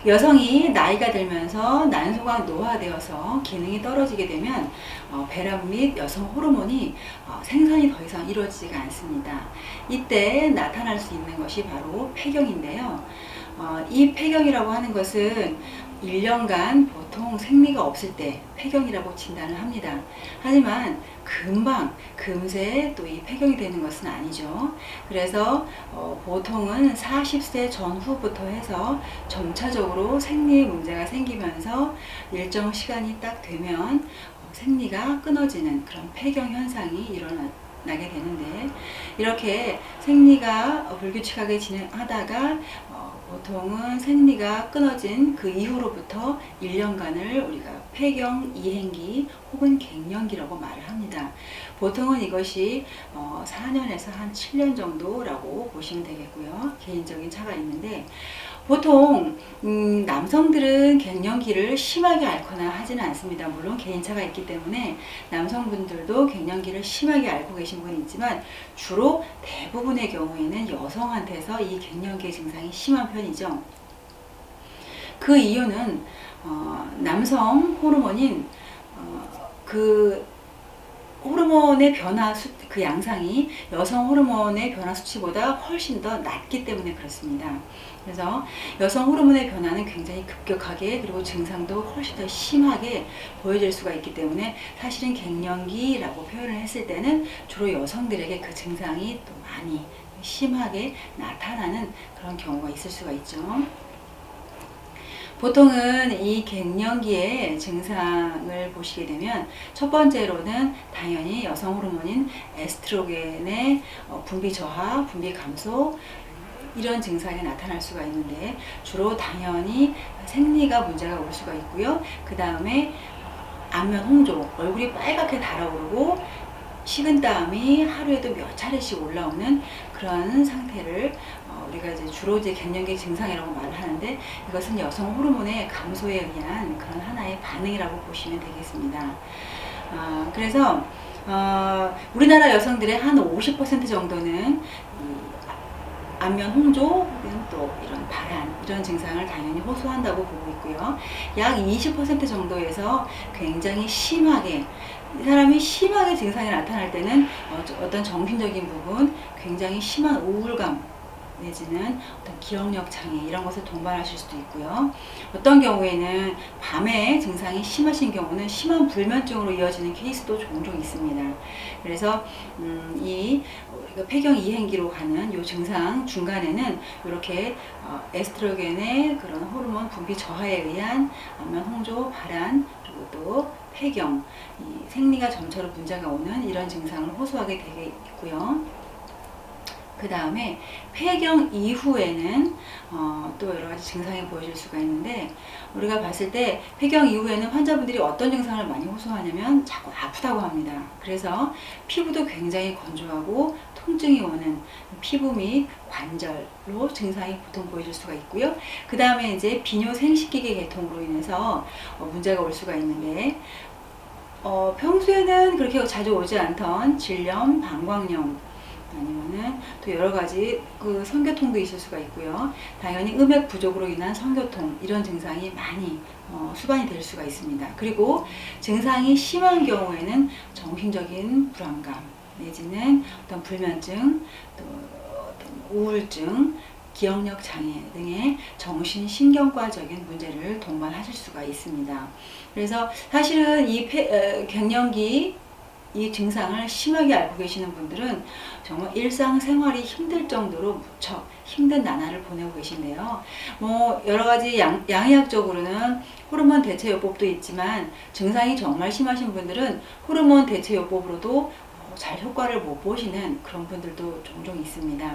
여성이 나이가 들면서 난소가 노화되어서 기능이 떨어지게 되면 배란 및 여성 호르몬이 생산이 더 이상 이루어지지가 않습니다. 이때 나타날 수 있는 것이 바로 폐경인데요. 이 폐경이라고 하는 것은 1년간 보통 생리가 없을 때 폐경이라고 진단을 합니다. 하지만 금방 금세 또 이 폐경이 되는 것은 아니죠. 그래서 보통은 40세 전후부터 해서 점차적으로 생리에 문제가 생기면서 일정 시간이 딱 되면 생리가 끊어지는 그런 폐경 현상이 일어나게 되는데, 이렇게 생리가 불규칙하게 진행하다가 보통은 생리가 끊어진 그 이후로부터 1년간을 우리가 폐경 이행기 혹은 갱년기라고 말을 합니다. 보통은 이것이 4년에서 한 7년 정도라고 보시면 되겠고요. 개인적인 차가 있는데, 보통 남성들은 갱년기를 심하게 앓거나 하지는 않습니다. 물론 개인차가 있기 때문에 남성분들도 갱년기를 심하게 앓고 계신 분이 있지만, 주로 대부분의 경우에는 여성한테서 이 갱년기 증상이 심한 편이죠. 그 이유는 남성 호르몬인 그 호르몬의 변화 그 양상이 여성 호르몬의 변화 수치보다 훨씬 더 낮기 때문에 그렇습니다. 그래서 여성 호르몬의 변화는 굉장히 급격하게, 그리고 증상도 훨씬 더 심하게 보여질 수가 있기 때문에 사실은 갱년기라고 표현을 했을 때는 주로 여성들에게 그 증상이 또 많이 심하게 나타나는 그런 경우가 있을 수가 있죠. 보통은 이 갱년기의 증상을 보시게 되면 첫 번째로는 당연히 여성 호르몬인 에스트로겐의 분비 저하, 분비 감소, 이런 증상이 나타날 수가 있는데, 주로 당연히 생리가 문제가 올 수가 있고요. 그 다음에 안면 홍조, 얼굴이 빨갛게 달아오르고 식은땀이 하루에도 몇 차례씩 올라오는 그런 상태를 우리가 이제 주로 이제 갱년기 증상이라고 말을 하는데, 이것은 여성 호르몬의 감소에 의한 그런 하나의 반응이라고 보시면 되겠습니다. 그래서 우리나라 여성들의 한 50% 정도는 안면 홍조 혹은 또 이런 발한, 이런 증상을 당연히 호소한다고 보고 있고요. 약 20% 정도에서 굉장히 심하게, 이 사람이 심하게 증상이 나타날 때는 어떤 정신적인 부분, 굉장히 심한 우울감 내지는 어떤 기억력 장애, 이런 것을 동반하실 수도 있고요. 어떤 경우에는 밤에 증상이 심하신 경우는 심한 불면증으로 이어지는 케이스도 종종 있습니다. 그래서 이 폐경 이행기로 가는 이 증상 중간에는 이렇게 에스트로겐의 그런 호르몬 분비 저하에 의한 안면 홍조, 발한, 그리고 또 폐경, 이 생리가 점차로 문제가 오는 이런 증상을 호소하게 되게 있고요. 그 다음에 폐경 이후에는 또 여러가지 증상이 보여질 수가 있는데, 우리가 봤을 때 폐경 이후에는 환자분들이 어떤 증상을 많이 호소하냐면 자꾸 아프다고 합니다. 그래서 피부도 굉장히 건조하고 통증이 오는 피부 및 관절로 증상이 보통 보여질 수가 있고요. 그 다음에 이제 비뇨 생식기계 계통으로 인해서 문제가 올 수가 있는데, 평소에는 그렇게 자주 오지 않던 질염, 방광염, 아니면은 또 여러 가지 그 성교통도 있을 수가 있고요. 당연히 음액 부족으로 인한 성교통, 이런 증상이 많이 수반이 될 수가 있습니다. 그리고 증상이 심한 경우에는 정신적인 불안감 내지는 어떤 불면증, 또 어떤 우울증, 기억력 장애 등의 정신신경과적인 문제를 동반하실 수가 있습니다. 그래서 사실은 이 갱년기 이 증상을 심하게 앓고 계시는 분들은 정말 일상생활이 힘들 정도로 무척 힘든 나날을 보내고 계신데요. 여러 가지 양의학적으로는 호르몬 대체요법도 있지만, 증상이 정말 심하신 분들은 호르몬 대체요법으로도 잘 효과를 못 보시는 그런 분들도 종종 있습니다.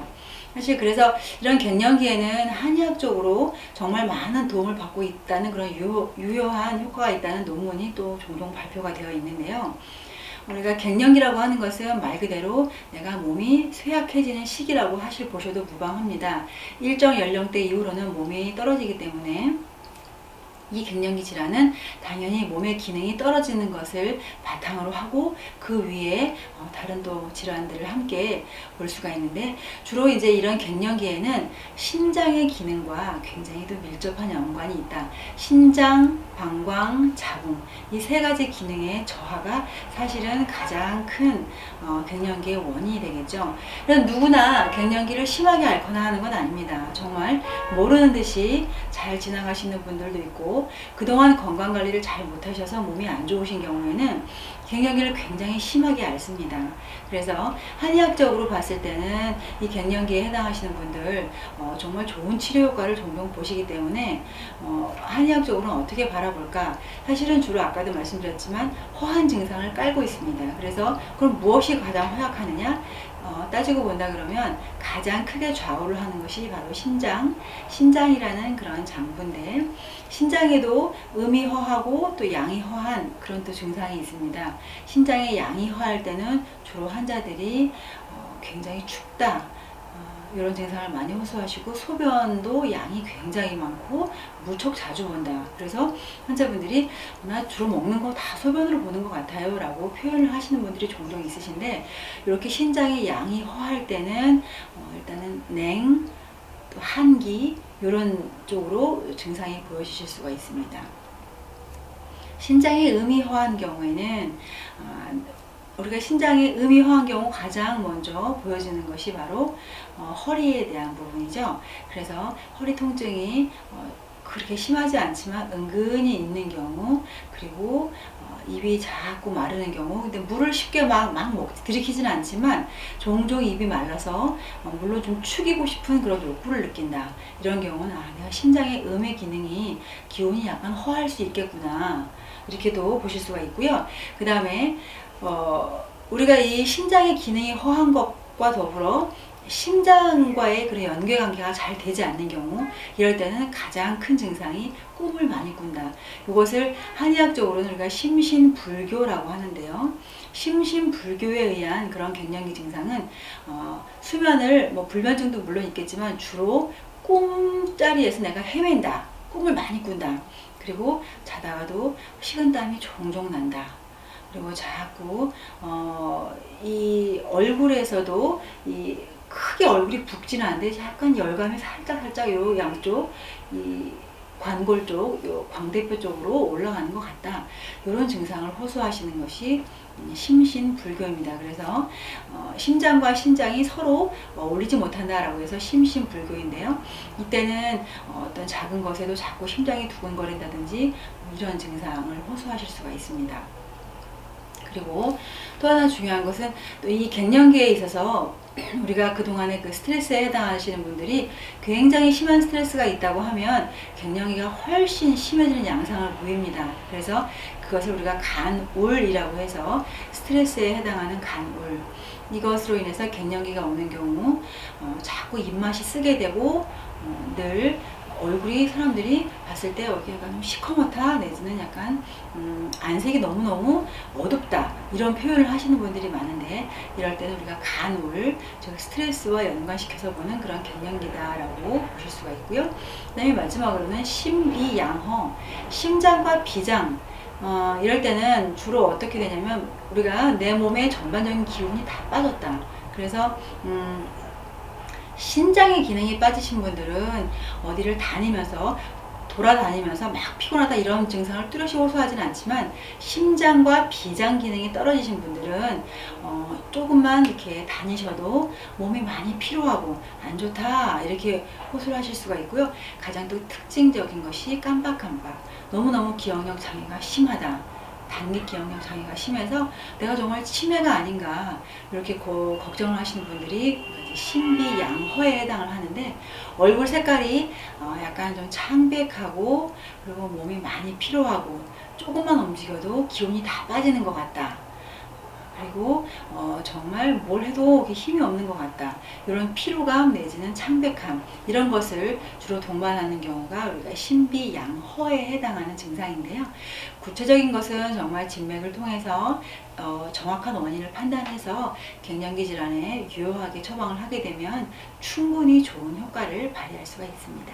사실 그래서 이런 갱년기에는 한의학적으로 정말 많은 도움을 받고 있다는 그런 유효한 효과가 있다는 논문이 또 종종 발표가 되어 있는데요. 우리가 갱년기라고 하는 것은 말 그대로 내가 몸이 쇠약해지는 시기라고 보셔도 무방합니다. 일정 연령대 이후로는 몸이 떨어지기 때문에 이 갱년기 질환은 당연히 몸의 기능이 떨어지는 것을 바탕으로 하고 그 위에 다른 또 질환들을 함께 볼 수가 있는데, 주로 이제 이런 갱년기에는 신장의 기능과 굉장히 또 밀접한 연관이 있다. 신장, 방광, 자궁 이 세 가지 기능의 저하가 사실은 가장 큰 갱년기의 원인이 되겠죠. 그래서 누구나 갱년기를 심하게 앓거나 하는 건 아닙니다. 정말 모르는 듯이 잘 지나가시는 분들도 있고, 그동안 건강관리를 잘 못하셔서 몸이 안 좋으신 경우에는 갱년기를 굉장히 심하게 앓습니다. 그래서 한의학적으로 봤을 때는 이 갱년기에 해당하시는 분들 정말 좋은 치료 효과를 종종 보시기 때문에 한의학적으로는 어떻게 바라볼까? 사실은 주로 아까도 말씀드렸지만 허한 증상을 깔고 있습니다. 그래서 그럼 무엇이 가장 허약하느냐? 따지고 본다 그러면 가장 크게 좌우를 하는 것이 바로 신장이라는 그런 장부인데, 신장에도 음이 허하고 또 양이 허한 그런 또 증상이 있습니다. 신장의 양이 허할 때는 주로 환자들이 굉장히 춥다, 이런 증상을 많이 호소하시고, 소변도 양이 굉장히 많고 무척 자주 본다. 그래서 환자분들이 나 주로 먹는 거 다 소변으로 보는 것 같아요 라고 표현을 하시는 분들이 종종 있으신데, 이렇게 신장의 양이 허할 때는 일단은 냉, 또 한기 이런 쪽으로 증상이 보여지실 수가 있습니다. 신장의 음이 허한 경우에는 우리가 신장의 음이 허한 경우 가장 먼저 보여지는 것이 바로 허리에 대한 부분이죠. 그래서 허리 통증이 그렇게 심하지 않지만 은근히 있는 경우, 그리고 입이 자꾸 마르는 경우, 근데 물을 쉽게 막 들이키지는 않지만 종종 입이 말라서 물로 좀 축이고 싶은 그런 욕구를 느낀다. 이런 경우는 내가 신장의 음의 기운이 약간 허할 수 있겠구나, 이렇게도 보실 수가 있고요. 그 다음에 우리가 이 신장의 기능이 허한 것과 더불어 심장과의 그런 연계관계가 잘 되지 않는 경우, 이럴 때는 가장 큰 증상이 꿈을 많이 꾼다. 이것을 한의학적으로는 우리가 심신불교라고 하는데요. 심신불교에 의한 그런 갱년기 증상은 수면을 불면증도 물론 있겠지만 주로 꿈자리에서 내가 헤맨다, 꿈을 많이 꾼다, 그리고 자다가도 식은땀이 종종 난다, 그리고 자꾸 이 얼굴에서도 크게 얼굴이 붓지는 않는데 약간 열감이 살짝 요 양쪽 이 관골 쪽, 요 광대뼈 쪽으로 올라가는 것 같다, 이런 증상을 호소하시는 것이 심신불교입니다. 그래서 심장과 신장이 서로 어울리지 못한다라고 해서 심신불교인데요. 이때는 어떤 작은 것에도 자꾸 심장이 두근거린다든지 이런 증상을 호소하실 수가 있습니다. 그리고 또 하나 중요한 것은 또 이 갱년기에 있어서 우리가 그동안에 그 스트레스에 해당하시는 분들이 굉장히 심한 스트레스가 있다고 하면 갱년기가 훨씬 심해지는 양상을 보입니다. 그래서 그것을 우리가 간울이라고 해서 스트레스에 해당하는 간울, 이것으로 인해서 갱년기가 오는 경우 자꾸 입맛이 쓰게 되고 늘 얼굴이 사람들이 봤을 때 여기 약간 시커멓다, 내지는 약간 안색이 너무너무 어둡다, 이런 표현을 하시는 분들이 많은데, 이럴 때는 우리가 간울, 즉 스트레스와 연관시켜서 보는 그런 갱년기다라고 보실 수가 있고요. 그 다음에 마지막으로는 심비양허, 심장과 비장, 이럴 때는 주로 어떻게 되냐면 우리가 내 몸의 전반적인 기운이 다 빠졌다. 그래서 신장의 기능이 빠지신 분들은 어디를 돌아다니면서 막 피곤하다 이런 증상을 뚜렷이 호소하지는 않지만, 심장과 비장 기능이 떨어지신 분들은 조금만 이렇게 다니셔도 몸이 많이 피로하고 안 좋다, 이렇게 호소를 하실 수가 있고요. 가장 또 특징적인 것이 깜빡깜빡, 너무너무 기억력 장애가 심하다, 단기 기억력 장애가 심해서 내가 정말 치매가 아닌가, 이렇게 걱정을 하시는 분들이 신비양허에 해당을 하는데, 얼굴 색깔이 약간 좀 창백하고, 그리고 몸이 많이 피로하고 조금만 움직여도 기운이 다 빠지는 것 같다, 그리고 정말 뭘 해도 힘이 없는 것 같다, 이런 피로감 내지는 창백함, 이런 것을 주로 동반하는 경우가 우리가 신비양허에 해당하는 증상인데요. 구체적인 것은 정말 진맥을 통해서 정확한 원인을 판단해서 갱년기 질환에 유효하게 처방을 하게 되면 충분히 좋은 효과를 발휘할 수가 있습니다.